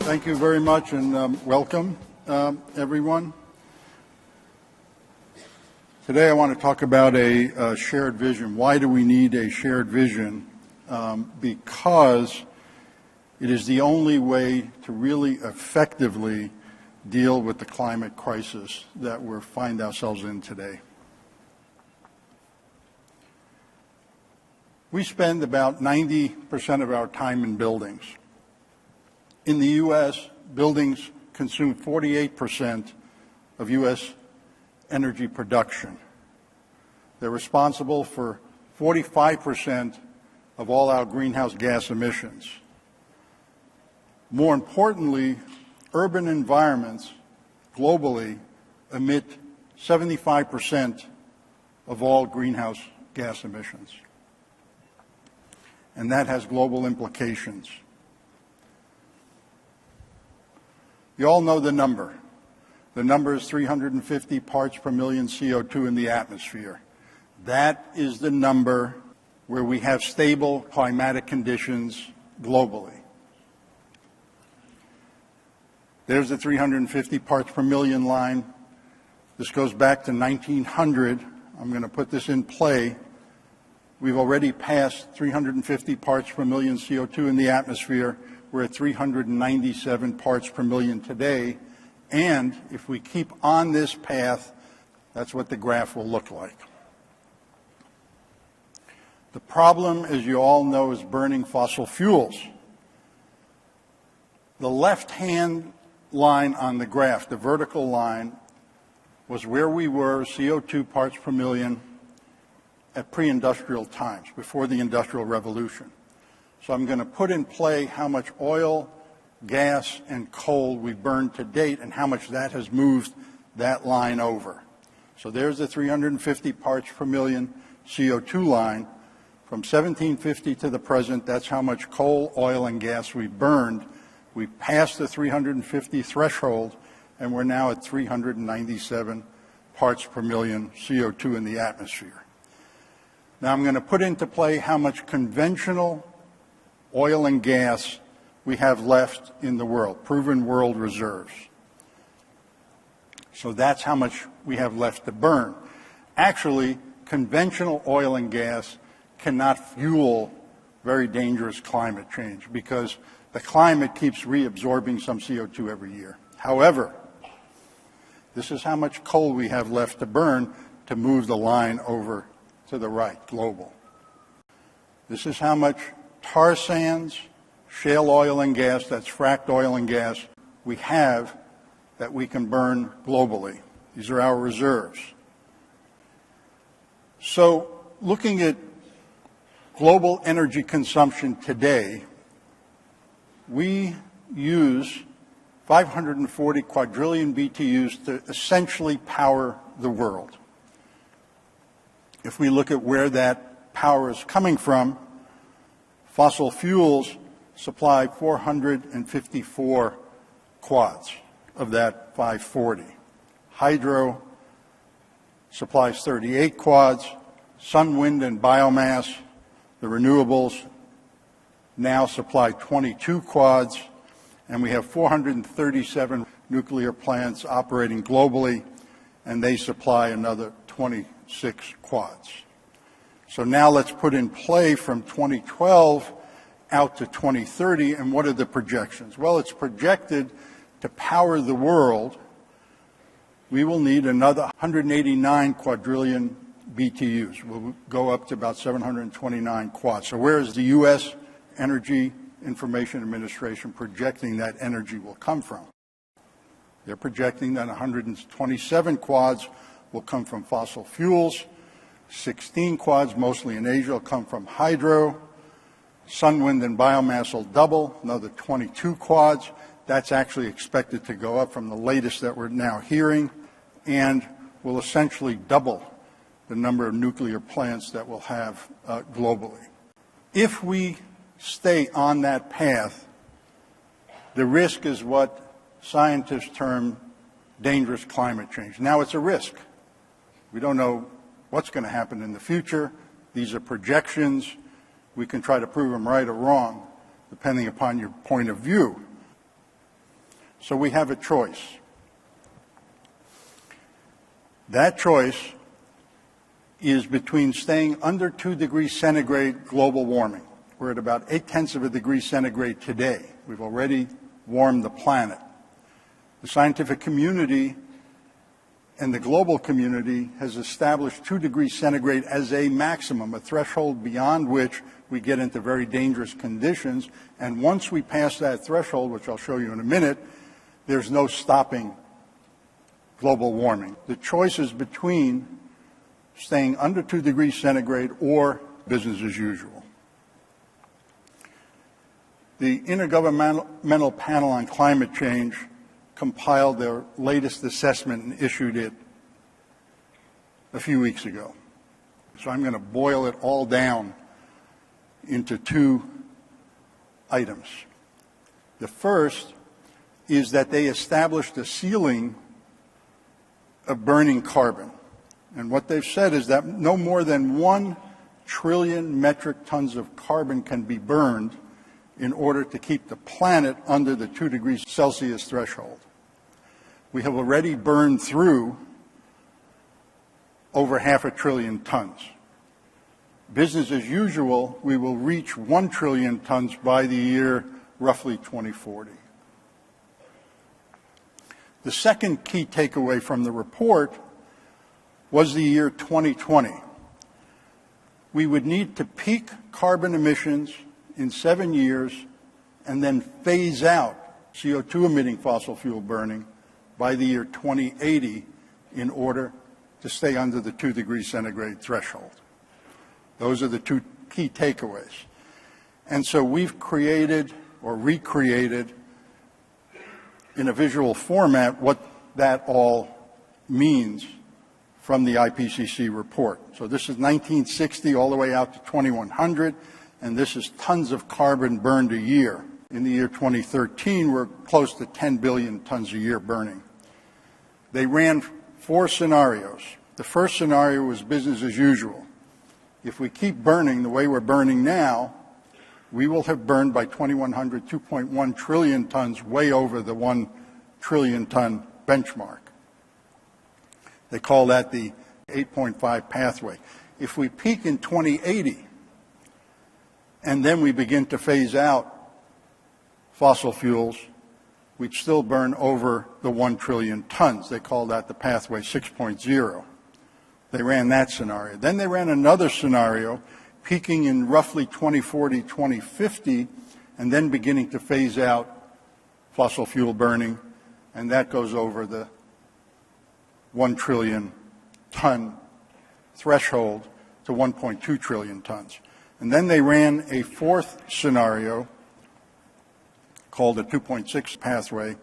Thank you very much, and welcome, everyone. Today I want to talk about a shared vision. Why do we need a shared vision? Because it is the only way to really effectively deal with the climate crisis that we find ourselves in today. We spend about 90% of our time in buildings. In the U.S., buildings consume 48% of U.S. energy production. They're responsible for 45% of all our greenhouse gas emissions. More importantly, urban environments globally emit 75% of all greenhouse gas emissions. And that has global implications. You all know the number. The number is 350 parts per million CO2 in the atmosphere. That is the number where we have stable climatic conditions globally. There's the 350 parts per million line. This goes back to 1900. I'm going to put this in play. We've already passed 350 parts per million CO2 in the atmosphere. We're at 397 parts per million today. And if we keep on this path, that's what the graph will look like. The problem, as you all know, is burning fossil fuels. The left-hand line on the graph, the vertical line, was where we were, CO2 parts per million, at pre-industrial times, before the Industrial Revolution. So I'm going to put in play how much oil, gas, and coal we burned to date and how much that has moved that line over. So there's the 350 parts per million CO2 line. From 1750 to the present, that's how much coal, oil, and gas we burned. We passed the 350 threshold, and we're now at 397 parts per million CO2 in the atmosphere. Now I'm going to put into play how much conventional oil and gas we have left in the world, proven world reserves. So that's how much we have left to burn. Actually, conventional oil and gas cannot fuel very dangerous climate change because the climate keeps reabsorbing some CO2 every year. However, this is how much coal we have left to burn to move the line over to the right, global. This is how much tar sands, shale oil and gas, that's fracked oil and gas, we have that we can burn globally. These are our reserves. So looking at global energy consumption today, we use 540 quadrillion BTUs to essentially power the world. If we look at where that power is coming from, fossil fuels supply 454 quads of that 540. Hydro supplies 38 quads. Sun, wind, and biomass, the renewables, now supply 22 quads. And we have 437 nuclear plants operating globally, and they supply another 26 quads. So now let's put in play from 2012 out to 2030, and what are the projections? Well, it's projected to power the world, we will need another 189 quadrillion BTUs. We'll go up to about 729 quads. So where is the U.S. Energy Information Administration projecting that energy will come from? They're projecting that 127 quads will come from fossil fuels, 16 quads, mostly in Asia, will come from hydro, sun, wind, and biomass will double, another 22 quads. That's actually expected to go up from the latest that we're now hearing, and will essentially double the number of nuclear plants that we'll have globally. If we stay on that path, the risk is what scientists term dangerous climate change. Now, it's a risk. We don't know what's going to happen in the future. These are projections. We can try to prove them right or wrong, depending upon your point of view. So we have a choice. That choice is between staying under 2 degrees centigrade global warming. We're at about 0.8 of a degree centigrade today. We've already warmed the planet. The scientific community and the global community has established 2 degrees centigrade as a maximum, a threshold beyond which we get into very dangerous conditions. And once we pass that threshold, which I'll show you in a minute, there's no stopping global warming. The choice is between staying under 2 degrees centigrade or business as usual. The Intergovernmental Panel on Climate Change compiled their latest assessment and issued it a few weeks ago. So I'm going to boil it all down into 2 items. The first is that they established a ceiling of burning carbon. And what they've said is that no more than 1 trillion metric tons of carbon can be burned in order to keep the planet under the 2 degrees Celsius threshold. We have already burned through over 500 billion tons. Business as usual, we will reach 1 trillion tons by the year roughly 2040. The second key takeaway from the report was the year 2020. We would need to peak carbon emissions in 7 years and then phase out CO2 emitting fossil fuel burning by the year 2080 in order to stay under the 2 degrees centigrade threshold. Those are the 2 key takeaways. And so we've created or recreated in a visual format what that all means from the IPCC report. So this is 1960 all the way out to 2100, and this is tons of carbon burned a year. In the year 2013, we're close to 10 billion tons a year burning. They ran 4 scenarios. The first scenario was business as usual. If we keep burning the way we're burning now, we will have burned by 2100 2.1 trillion tons, way over the 1 trillion ton benchmark. They call that the 8.5 pathway. If we peak in 2080 and then we begin to phase out fossil fuels, we'd still burn over the 1 trillion tons. They call that the pathway 6.0. They ran that scenario. Then they ran another scenario, peaking in roughly 2040, 2050, and then beginning to phase out fossil fuel burning, and that goes over the 1 trillion ton threshold to 1.2 trillion tons. And then they ran a 4th scenario called the 2.6 pathway,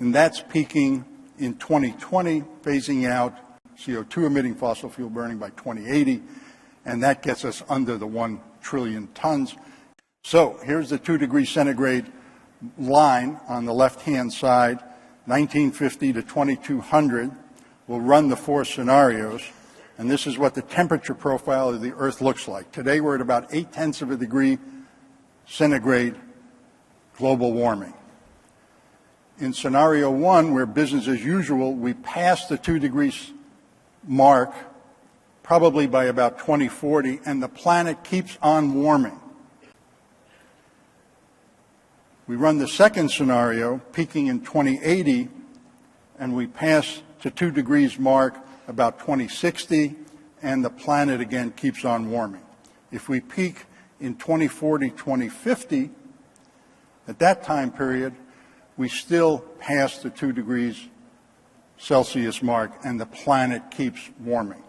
and that's peaking in 2020, phasing out CO2 emitting fossil fuel burning by 2080, and that gets us under the 1 trillion tons. So here's the 2 degrees centigrade line on the left-hand side, 1950 to 2200. We'll run the 4 scenarios, and this is what the temperature profile of the Earth looks like. Today we're at about 0.8 of a degree centigrade global warming. In scenario 1, where business as usual, we pass the 2 degrees mark probably by about 2040, and the planet keeps on warming. We run the second scenario, peaking in 2080, and we pass to 2 degrees mark about 2060, and the planet again keeps on warming. If we peak in 2040, 2050, at that time period, we still pass the 2 degrees Celsius mark, and the planet keeps warming.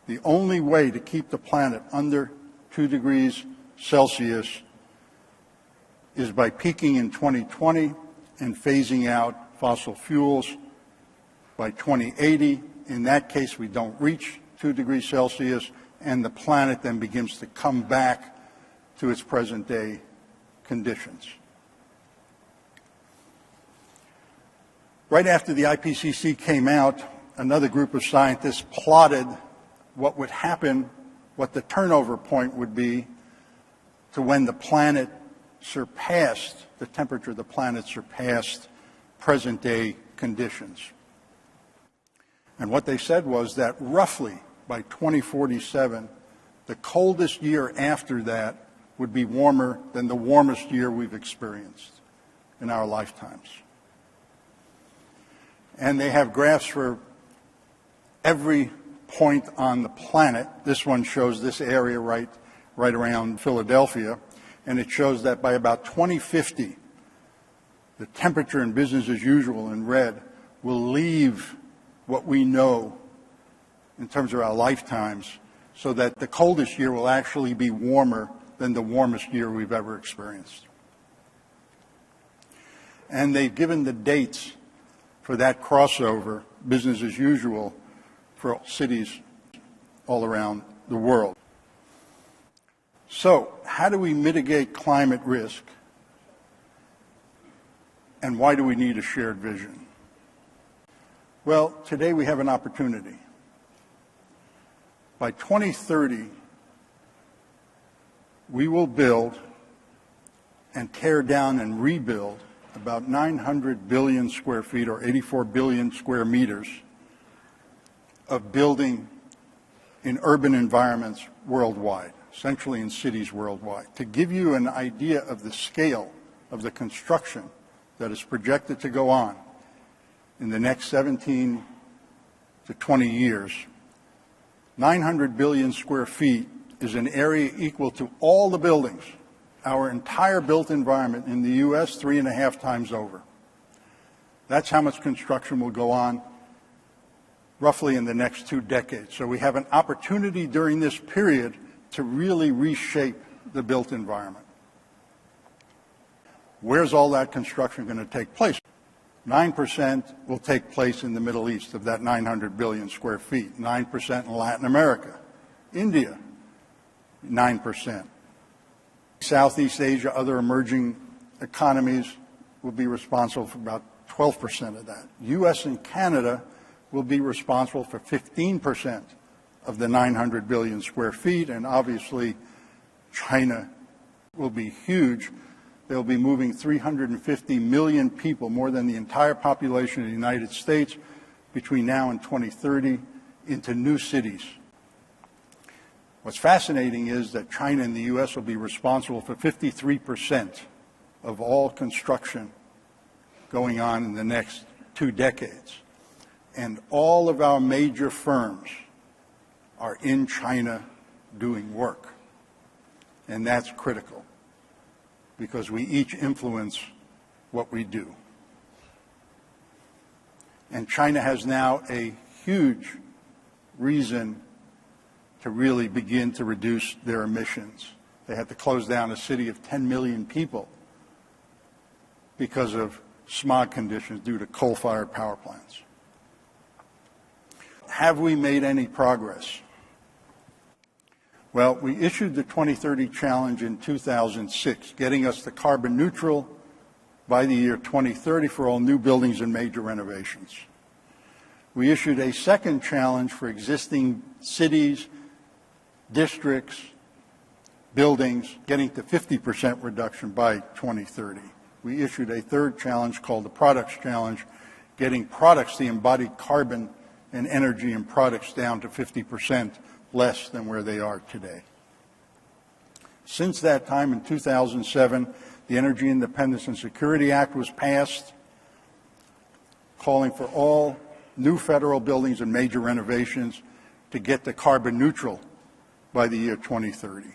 The only way to keep the planet under 2 degrees Celsius is by peaking in 2020 and phasing out fossil fuels by 2080. In that case, we don't reach 2 degrees Celsius, and the planet then begins to come back to its present-day conditions. Right after the IPCC came out, another group of scientists plotted what would happen, what the turnover point would be to when the planet surpassed, the temperature of the planet surpassed present day conditions. And what they said was that roughly by 2047, the coldest year after that would be warmer than the warmest year we've experienced in our lifetimes. And they have graphs for every point on the planet. This one shows this area right around Philadelphia, and it shows that by about 2050, the temperature in business as usual in red will leave what we know in terms of our lifetimes, so that the coldest year will actually be warmer than the warmest year we've ever experienced. And they've given the dates for that crossover, business as usual, for cities all around the world. So, how do we mitigate climate risk? And why do we need a shared vision? Well, today we have an opportunity. By 2030, we will build and tear down and rebuild about 900 billion square feet, or 84 billion square meters, of building in urban environments worldwide, essentially in cities worldwide. To give you an idea of the scale of the construction that is projected to go on in the next 17 to 20 years, 900 billion square feet is an area equal to all the buildings, our entire built environment in the U.S., 3.5 times over. That's how much construction will go on roughly in the next 2 decades. So we have an opportunity during this period to really reshape the built environment. Where's all that construction going to take place? 9% will take place in the Middle East of that 900 billion square feet, 9% in Latin America, India, 9%. Southeast Asia, other emerging economies will be responsible for about 12% of that. U.S. and Canada will be responsible for 15% of the 900 billion square feet, and obviously China will be huge. They'll be moving 350 million people, more than the entire population of the United States, between now and 2030 into new cities. What's fascinating is that China and the U.S. will be responsible for 53% of all construction going on in the next 2 decades. And all of our major firms are in China doing work. And that's critical, because we each influence what we do. And China has now a huge reason to really begin to reduce their emissions. They had to close down a city of 10 million people because of smog conditions due to coal-fired power plants. Have we made any progress? Well, we issued the 2030 challenge in 2006, getting us to carbon neutral by the year 2030 for all new buildings and major renovations. We issued a second challenge for existing cities, districts, buildings, getting to 50% reduction by 2030. We issued a third challenge called the Products Challenge, getting products, the embodied carbon and energy in products, down to 50% less than where they are today. Since that time, in 2007, the Energy Independence and Security Act was passed, calling for all new federal buildings and major renovations to get to carbon neutral by the year 2030.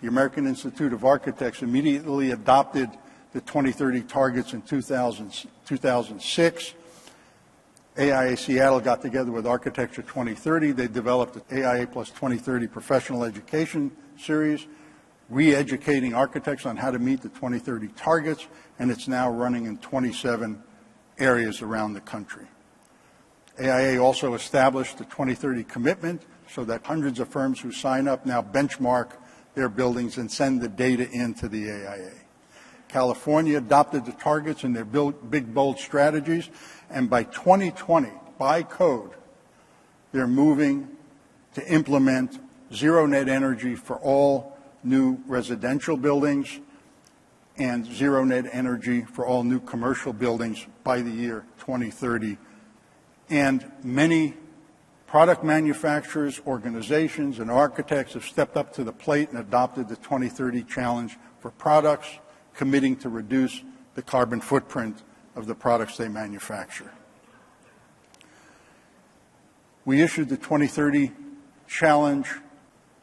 The American Institute of Architects immediately adopted the 2030 targets in 2006. AIA Seattle got together with Architecture 2030. They developed the AIA Plus 2030 professional education series, re-educating architects on how to meet the 2030 targets, and it's now running in 27 areas around the country. AIA also established the 2030 commitment so that hundreds of firms who sign up now benchmark their buildings and send the data into the AIA. California adopted the targets in their big, bold strategies, and by 2020, by code, they're moving to implement zero net energy for all new residential buildings and zero net energy for all new commercial buildings by the year 2030. And many product manufacturers, organizations, and architects have stepped up to the plate and adopted the 2030 challenge for products, committing to reduce the carbon footprint of the products they manufacture. We issued the 2030 challenge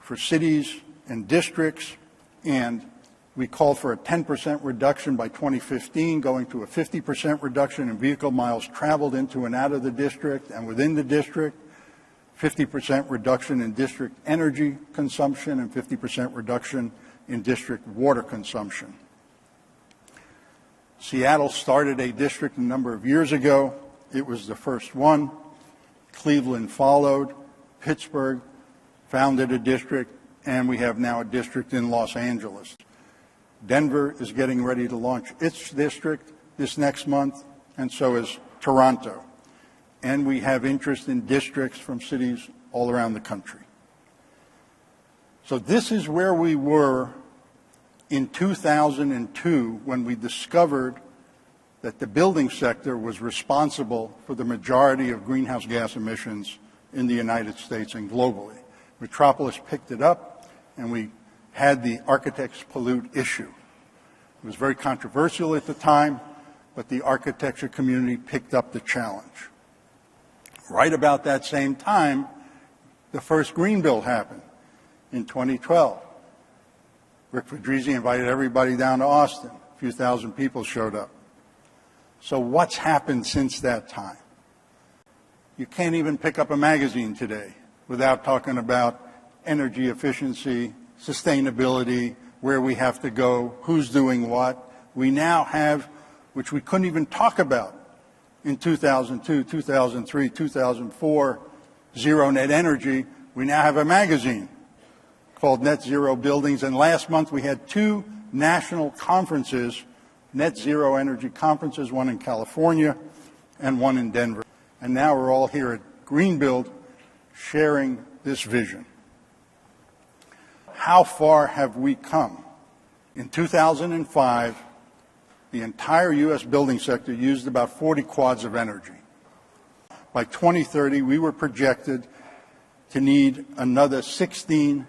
for cities and districts, and we called for a 10% reduction by 2015, going to a 50% reduction in vehicle miles traveled into and out of the district and within the district, 50% reduction in district energy consumption, and 50% reduction in district water consumption. Seattle started a district a number of years ago. It was the first one. Cleveland followed. Pittsburgh founded a district, and we have now a district in Los Angeles. Denver is getting ready to launch its district this next month, and so is Toronto. And we have interest in districts from cities all around the country. So this is where we were in 2002 when we discovered that the building sector was responsible for the majority of greenhouse gas emissions in the United States and globally. Metropolis picked it up, and we had the architects pollute issue. It was very controversial at the time, but the architecture community picked up the challenge. Right about that same time, the first Greenbuild happened in 2012. Rick Fedrizzi invited everybody down to Austin. A few thousand people showed up. So what's happened since that time? You can't even pick up a magazine today without talking about energy efficiency, sustainability, where we have to go, who's doing what. We now have, which we couldn't even talk about in 2002, 2003, 2004, zero net energy. We now have a magazine called Net Zero Buildings, and last month we had two national conferences, net zero energy conferences, one in California and one in Denver. And now we're all here at Greenbuild sharing this vision. How far have we come? In 2005, the entire U.S. building sector used about 40 quads of energy. By 2030, we were projected to need another 16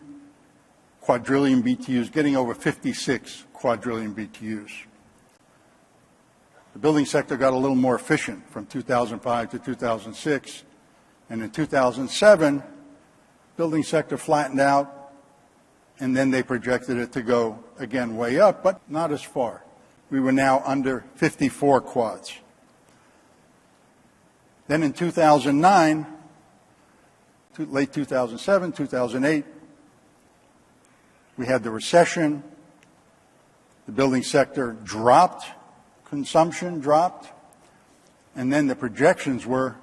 quadrillion BTUs, getting over 56 quadrillion BTUs. The building sector got a little more efficient from 2005 to 2006, and in 2007, building sector flattened out, and then they projected it to go again way up, but not as far. We were now under 54 quads. Then in 2009, late 2007, 2008, we had the recession. The building sector dropped, consumption dropped, and then the projections were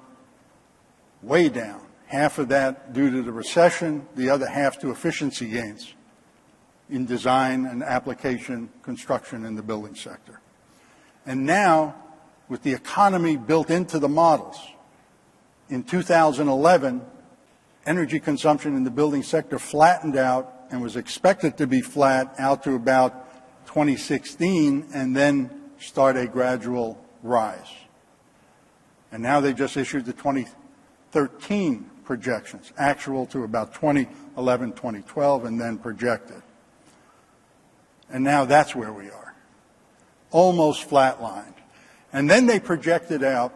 way down. Half of that due to the recession, the other half to efficiency gains in design and application construction in the building sector. And now, with the economy built into the models, in 2011, energy consumption in the building sector flattened out and was expected to be flat out to about 2016 and then start a gradual rise. And now they just issued the 2013 projections, actual to about 2011, 2012, and then projected. And now that's where we are, almost flatlined. And then they projected out,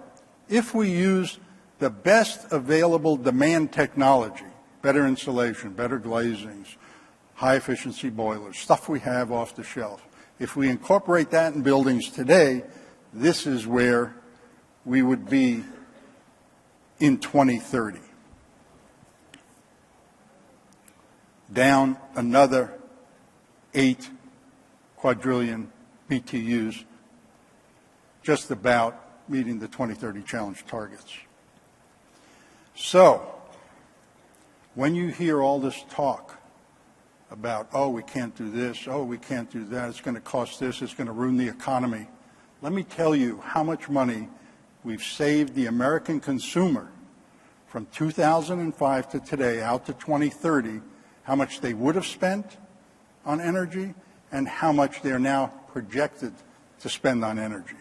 if we use the best available demand technology, better insulation, better glazings, high-efficiency boilers, stuff we have off the shelf, if we incorporate that in buildings today, this is where we would be in 2030. Down another 8 quadrillion BTUs, just about meeting the 2030 challenge targets. So, when you hear all this talk about, oh, we can't do this, oh, we can't do that, it's going to cost this, it's going to ruin the economy, let me tell you how much money we've saved the American consumer from 2005 to today, out to 2030, how much they would have spent on energy, and how much they're now projected to spend on energy.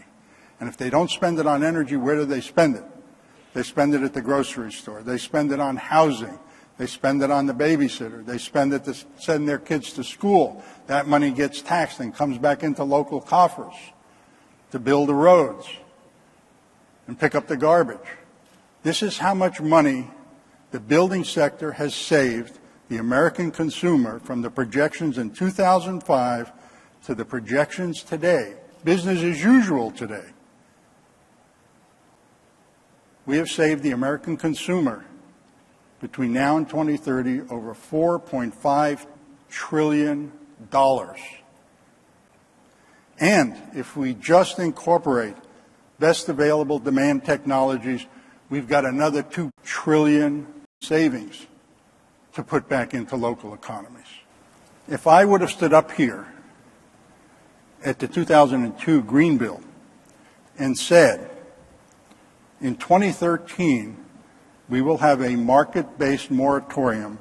And if they don't spend it on energy, where do they spend it? They spend it at the grocery store. They spend it on housing. They spend it on the babysitter. They spend it to send their kids to school. That money gets taxed and comes back into local coffers to build the roads and pick up the garbage. This is how much money the building sector has saved the American consumer from the projections in 2005 to the projections today. Business as usual today. We have saved the American consumer between now and 2030 over $4.5 trillion. And if we just incorporate best available demand technologies, we've got another $2 trillion savings to put back into local economies. If I would have stood up here at the 2002 Greenbuild and said, in 2013, we will have a market-based moratorium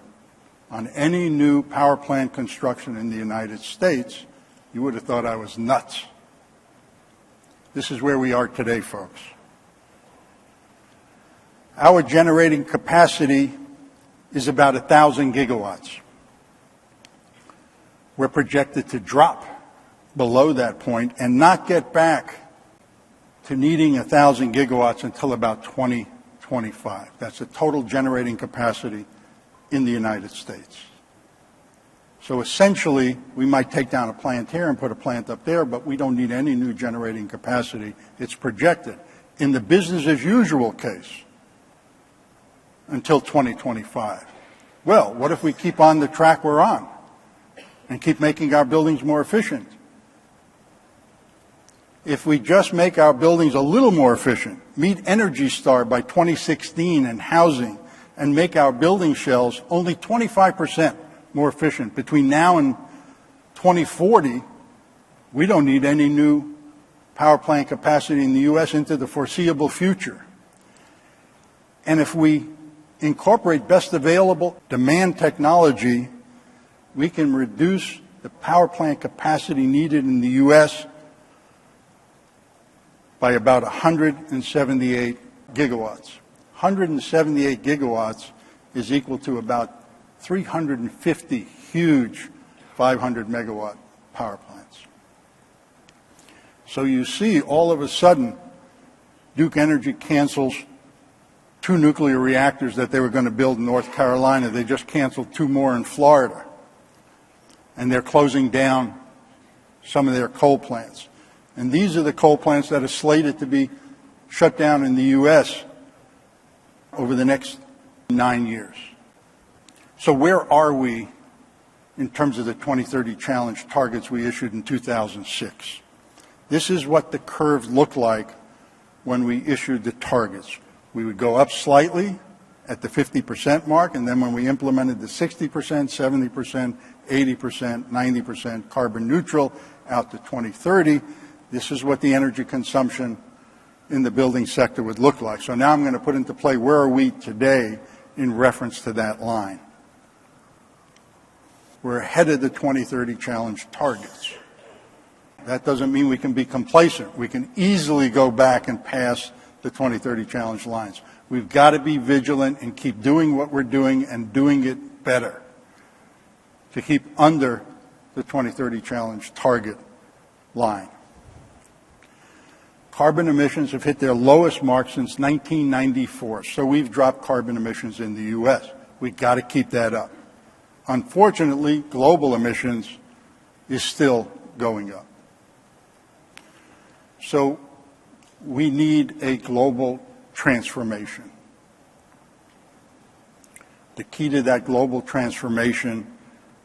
on any new power plant construction in the United States, you would have thought I was nuts. This is where we are today, folks. Our generating capacity is about 1,000 gigawatts. We're projected to drop below that point and not get back to needing 1,000 gigawatts until about 2025. That's the total generating capacity in the United States. So essentially, we might take down a plant here and put a plant up there, but we don't need any new generating capacity. It's projected in the business as usual case until 2025. Well, what if we keep on the track we're on and keep making our buildings more efficient? If we just make our buildings a little more efficient, meet Energy Star by 2016 in housing, and make our building shells only 25% more efficient between now and 2040, we don't need any new power plant capacity in the U.S. into the foreseeable future. And if we incorporate best available demand technology, we can reduce the power plant capacity needed in the U.S. by about 178 gigawatts. 178 gigawatts is equal to about 350 huge 500 megawatt power plants. So you see, all of a sudden, Duke Energy cancels 2 nuclear reactors that they were going to build in North Carolina. They just canceled 2 more in Florida. And they're closing down some of their coal plants. And these are the coal plants that are slated to be shut down in the U.S. over the next 9 years. So where are we in terms of the 2030 challenge targets we issued in 2006? This is what the curve looked like when we issued the targets. We would go up slightly at the 50% mark, and then when we implemented the 60%, 70%, 80%, 90% carbon neutral out to 2030, this is what the energy consumption in the building sector would look like. So now I'm going to put into play where are we today in reference to that line. We're ahead of the 2030 challenge targets. That doesn't mean we can be complacent. We can easily go back and pass the 2030 challenge lines. We've got to be vigilant and keep doing what we're doing and doing it better to keep under the 2030 challenge target line. Carbon emissions have hit their lowest mark since 1994, so we've dropped carbon emissions in the U.S. We've got to keep that up. Unfortunately, global emissions is still going up. So we need a global transformation. The key to that global transformation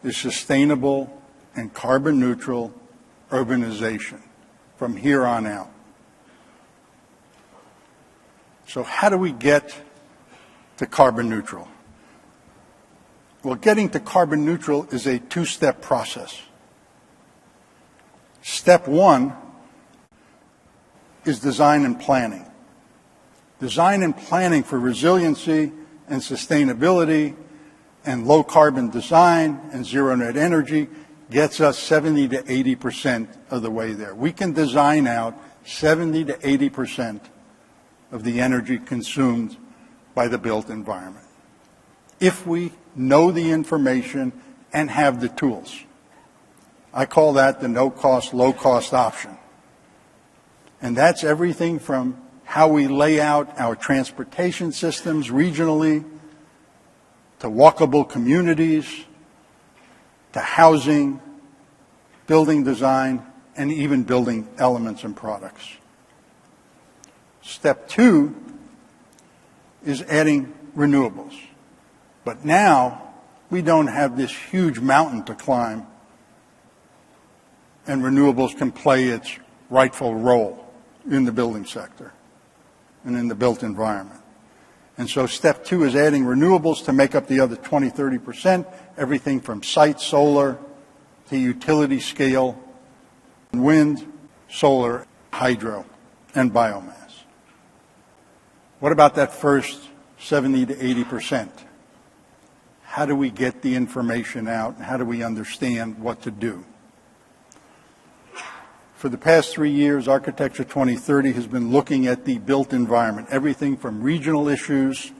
is sustainable and carbon neutral urbanization from here on out. So how do we get to carbon neutral? Well, getting to carbon neutral is a 2-step process. Step 1 is design and planning. Design and planning for resiliency and sustainability and low carbon design and zero net energy gets us 70 to 80% of the way there. We can design out 70 to 80% of the energy consumed by the built environment, if we know the information and have the tools. I call that the no-cost, low-cost option. And that's everything from how we lay out our transportation systems regionally, to walkable communities, to housing, building design, and even building elements and products. Step 2 is adding renewables. But now we don't have this huge mountain to climb, and renewables can play its rightful role in the building sector and in the built environment. And so step 2 is adding renewables to make up the other 20, 30%, everything from site solar to utility scale, wind, solar, hydro, and biomass. What about that first 70 to 80%? How do we get the information out? How do we understand what to do? For the past 3 years, Architecture 2030 has been looking at the built environment, everything from regional issues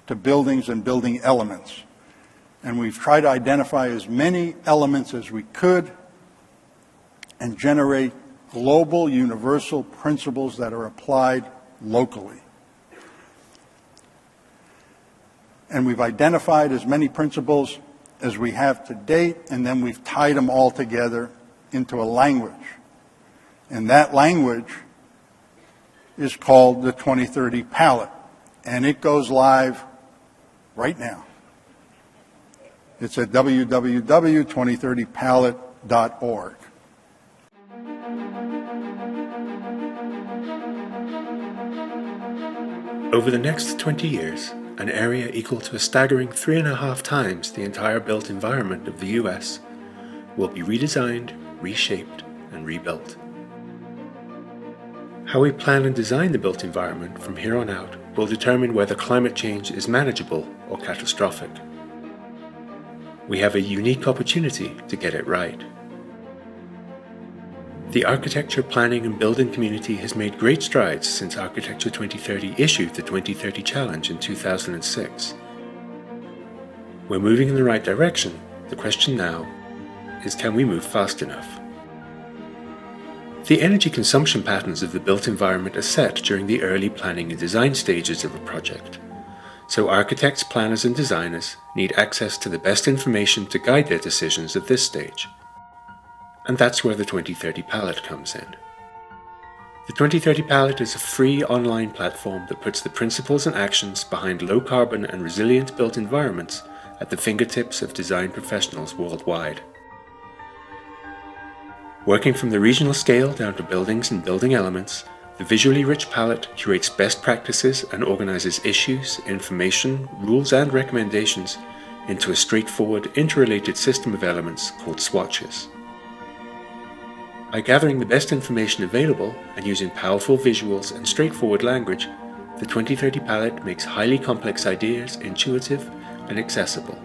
to buildings and building elements. And we've tried to identify as many elements as we could and generate global universal principles that are applied locally. And we've identified as many principles as we have to date, and then we've tied them all together into a language. And that language is called the 2030 Palette, and it goes live right now. It's at www.2030palette.org. Over the next 20 years, an area equal to a staggering 3.5 times the entire built environment of the US will be redesigned, reshaped, and rebuilt. How we plan and design the built environment from here on out will determine whether climate change is manageable or catastrophic. We have a unique opportunity to get it right. The architecture, planning and building community has made great strides since Architecture 2030 issued the 2030 Challenge in 2006. We're moving in the right direction. The question now is, can we move fast enough? The energy consumption patterns of the built environment are set during the early planning and design stages of a project. So architects, planners and designers need access to the best information to guide their decisions at this stage. And that's where the 2030 Palette comes in. The 2030 Palette is a free online platform that puts the principles and actions behind low carbon and resilient built environments at the fingertips of design professionals worldwide. Working from the regional scale down to buildings and building elements, the visually rich palette curates best practices and organizes issues, information, rules and recommendations into a straightforward, interrelated system of elements called Swatches. By gathering the best information available and using powerful visuals and straightforward language, the 2030 Palette makes highly complex ideas intuitive and accessible.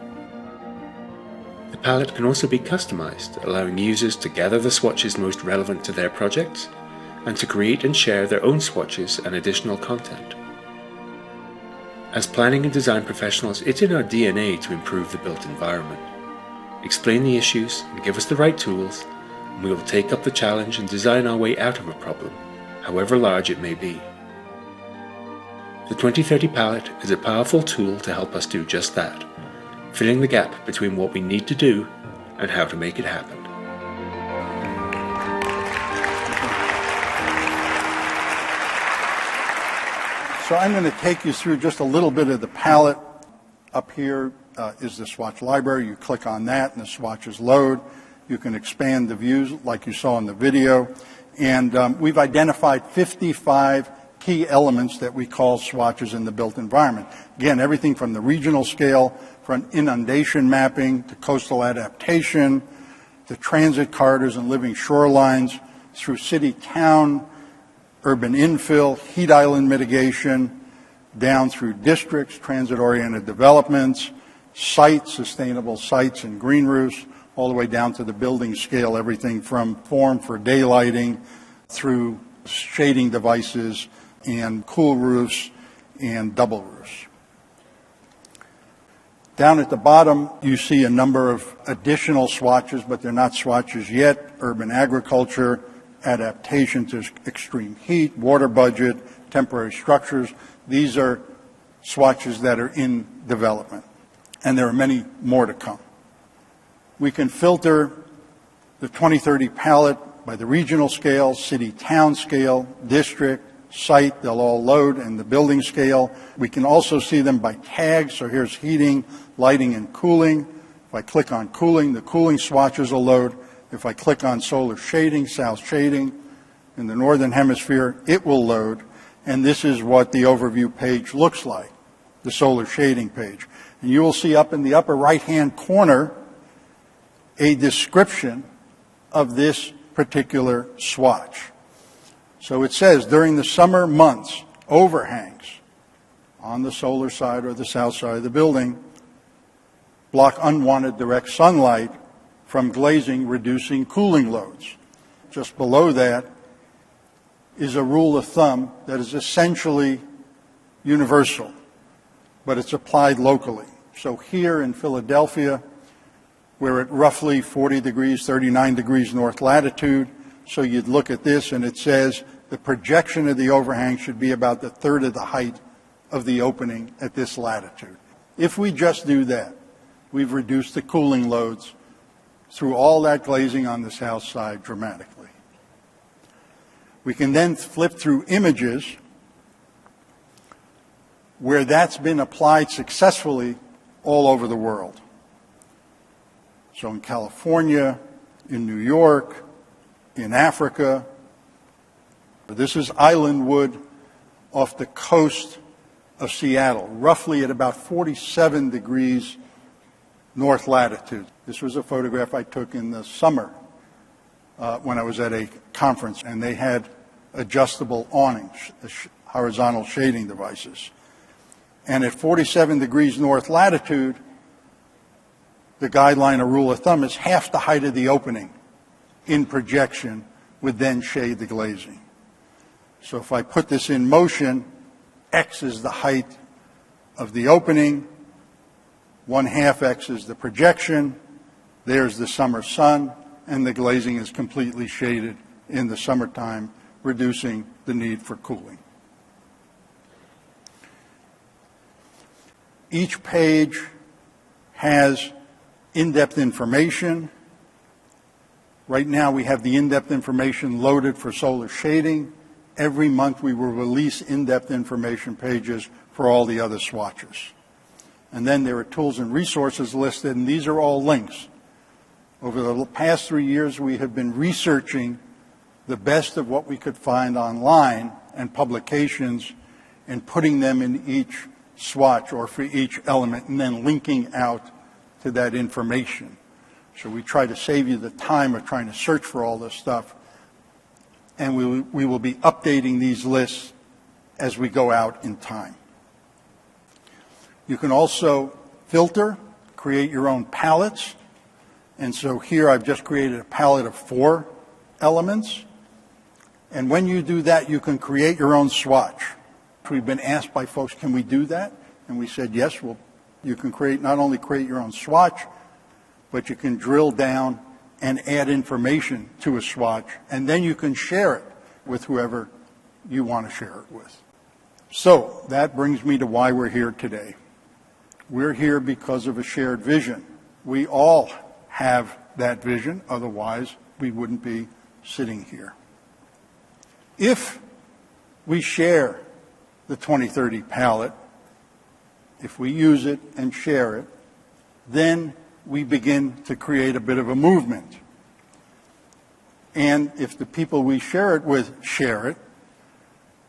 The palette can also be customized, allowing users to gather the swatches most relevant to their projects and to create and share their own swatches and additional content. As planning and design professionals, it's in our DNA to improve the built environment. Explain the issues and give us the right tools, and we will take up the challenge and design our way out of a problem, however large it may be. The 2030 Palette is a powerful tool to help us do just that, filling the gap between what we need to do and how to make it happen. So I'm going to take you through just a little bit of the palette. Up here is the swatch library. You click on that and the swatches load. You can expand the views like you saw in the video. And we've identified 55 key elements that we call swatches in the built environment. Again, everything from the regional scale, from inundation mapping to coastal adaptation, to transit corridors and living shorelines, through city-town, urban infill, heat island mitigation, down through districts, transit-oriented developments, sites, sustainable sites and green roofs, all the way down to the building scale, everything from form for daylighting through shading devices and cool roofs and double roofs. Down at the bottom, you see a number of additional swatches, but they're not swatches yet. Urban agriculture, adaptation to extreme heat, water budget, temporary structures. These are swatches that are in development, and there are many more to come. We can filter the 2030 palette by the regional scale, city-town scale, district, site, they'll all load, and the building scale. We can also see them by tags, so here's heating, lighting, and cooling. If I click on cooling, the cooling swatches will load. If I click on solar shading, south shading, in the northern hemisphere, it will load, and this is what the overview page looks like, the solar shading page. And you will see up in the upper right-hand corner a description of this particular swatch. So it says, during the summer months, overhangs on the solar side or the south side of the building block unwanted direct sunlight from glazing, reducing cooling loads. Just below that is a rule of thumb that is essentially universal, but it's applied locally. So here in Philadelphia, we're at roughly 40 degrees, 39 degrees north latitude. So you'd look at this and it says the projection of the overhang should be about the third of the height of the opening at this latitude. If we just do that, we've reduced the cooling loads through all that glazing on the south side dramatically. We can then flip through images where that's been applied successfully all over the world. So in California, in New York, in Africa. This is island wood off the coast of Seattle, roughly at about 47 degrees north latitude. This was a photograph I took in the summer when I was at a conference, and they had adjustable awnings, horizontal shading devices. And at 47 degrees north latitude, the guideline or rule of thumb is half the height of the opening in projection would then shade the glazing. So if I put this in motion, X is the height of the opening, 1/2 X is the projection, there's the summer sun, and the glazing is completely shaded in the summertime, reducing the need for cooling. Each page has in-depth information. Right now we have the in-depth information loaded for solar shading. Every month we will release in-depth information pages for all the other swatches. And then there are tools and resources listed, and these are all links. Over the past 3 years we have been researching the best of what we could find online and publications and putting them in each swatch or for each element and then linking out to that information. So we try to save you the time of trying to search for all this stuff, and we will be updating these lists as we go out in time. You can also filter, create your own palettes, and so here I've just created a palette of 4 elements, and when you do that you can create your own swatch. We've been asked by folks, can we do that? And we said yes, well, you can not only create your own swatch, but you can drill down and add information to a swatch, and then you can share it with whoever you want to share it with. So that brings me to why we're here today. We're here because of a shared vision. We all have that vision, otherwise we wouldn't be sitting here. If we share the 2030 palette, if we use it and share it, then we begin to create a bit of a movement. And if the people we share it with share it,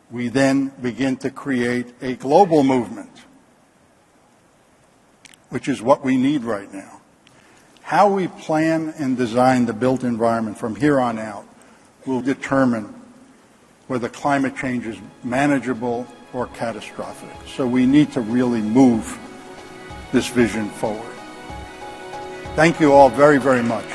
we then begin to create a global movement, which is what we need right now. How we plan and design the built environment from here on out will determine whether climate change is manageable or catastrophic. So we need to really move this vision forward. Thank you all very, very much.